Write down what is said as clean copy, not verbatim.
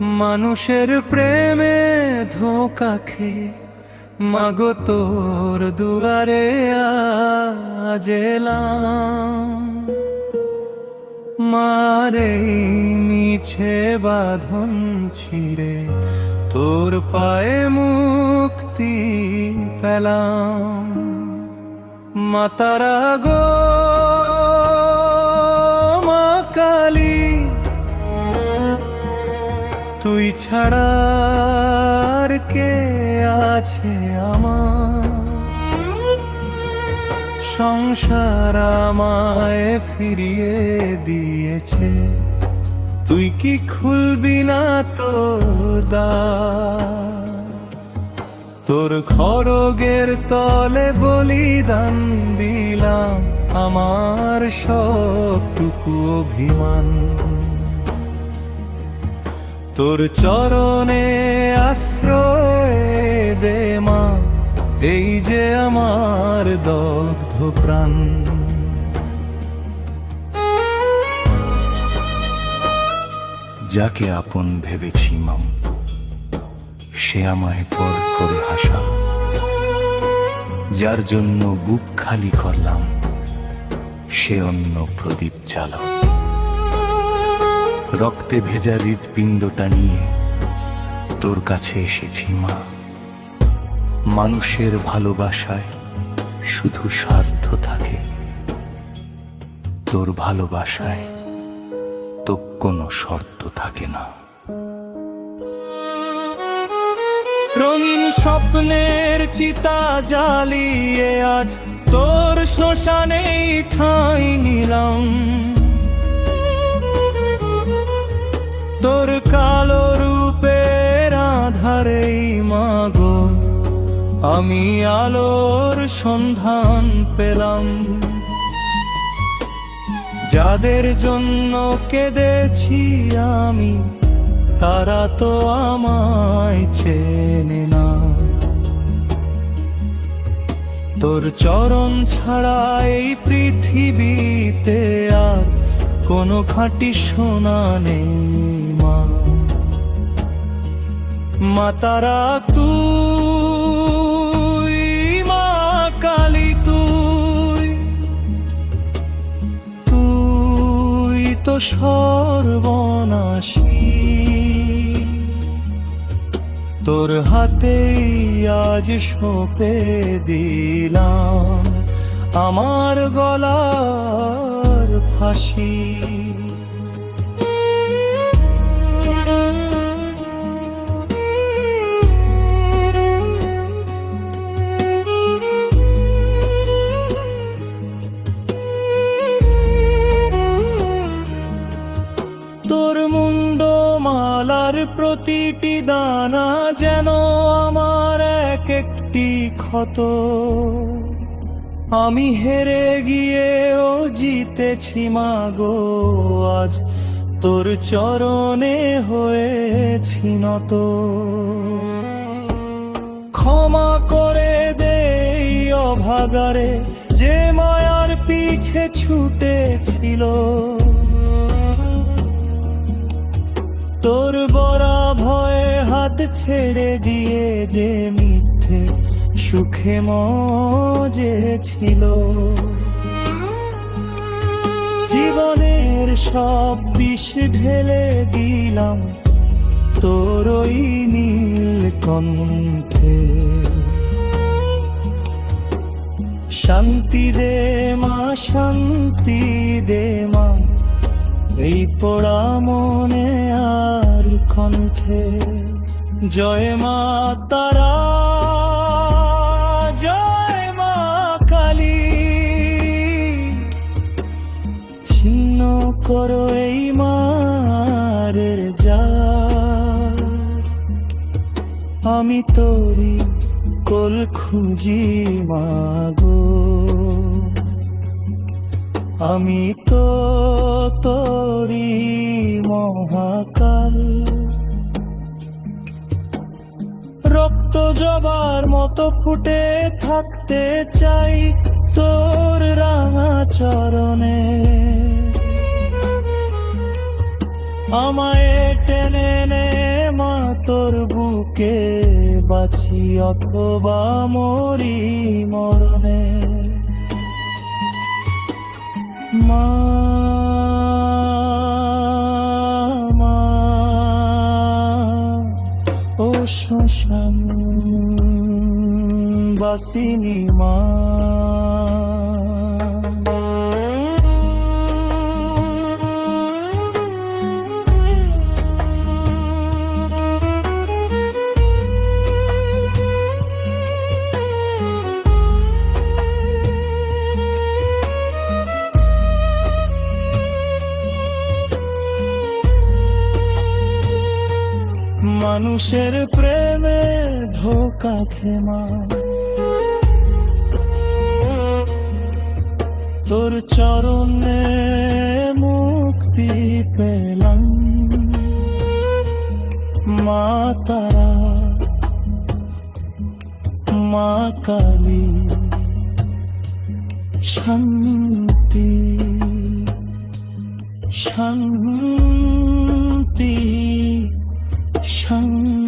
মানুষের প্রেমে ধোঁকা খেয়ে মাগো তোর দুয়ারে আজ এলাম। মারে মিছে বাঁধন ছিঁড়ে তোর পায়ে মুক্তি পেলাম। মাতারা গো মা কালী, তুই ছাড়া আর কে আছে আমার? সংসার আমায় ফিরিয়ে দিয়েছে, তুই কি খুলবি না তোর দ্বার? তোর খড়গের তলে বলিদান দিলাম আমার সবটুকু অভিমান। তোর চরণে আশ্রয় দে মা, এই যে আমার দগ্ধ প্রাণ। যাকে আপন ভেবেছি মাম, সে আমায় পর করে হাসা। যার জন্য বুক খালি করলাম, সে অন্য প্রদীপ জ্বালাও। রক্তে ভেজা হৃৎপিণ্ডটা নিয়ে তোর কাছে এসেছি মা। মানুষের ভালোবাসায় শুধু স্বার্থ থাকে, তোর ভালোবাসায় তো কোনো শর্ত থাকে না। রঙিন স্বপ্নের চিতা জ্বালিয়ে আজ তোর শ্মশানেই ঠাঁই নিলাম। তোর কালো রূপের আধারেই মাগো আমি আলোর সন্ধান পেলাম। যাদের জন্য কেঁদেছি আমি, তারা তো আমায় চেনে না। তোর চরণ ছাড়া এই পৃথিবীতে আর কোনো খাঁটি সোনা নেই মা। মাতারা তুই, মা কালী তুই, তুই তো সর্বনাশী। তোর হাতেই আজ সঁপে দিলাম আমার গলার ফাঁসি। তোর মুন্ডমালার প্রতিটি দানা যেন আমার এক একটি ক্ষত। আমি হেরে গিয়েও জিতেছি মাগো, আজ তোর চরণে হয়েছি নত। ক্ষমা করে দে এই অভাগারে যে মায়ার পিছে ছুটেছিল। তোর বরা ভয়ে হাত ছেড়ে দিয়ে যে মিথ্যে সুখে মজেছিল। জীবনের সব বিষ ঢেলে দিলাম তোর ওই নীল কণ্ঠে। শান্তি দে মা, শান্তি দে মা, এই পোড়া মনে আর কণ্ঠে। জয় মা তারা, জয় মা কালী, ছিন্ন করো এই মারের জাল। আমি তোরি কোল খুঁজি মাগো, আমি তো তোরি মহাকাল। রক্ত জবার মতো ফুটে থাকতে চাই তোর রাঙা চরণে। আমায় টেনে নে মা তোর বুকে, বাঁচি অথবা মরি মরণে। মা মা, ও শ্মশান বাসিনী মা। মানুষের প্রেমে ধোকা খেমা, তোর চরণে মুক্তি পেলাম। মা তারা, মা কালী, শান্তি শান্তি শান্তি।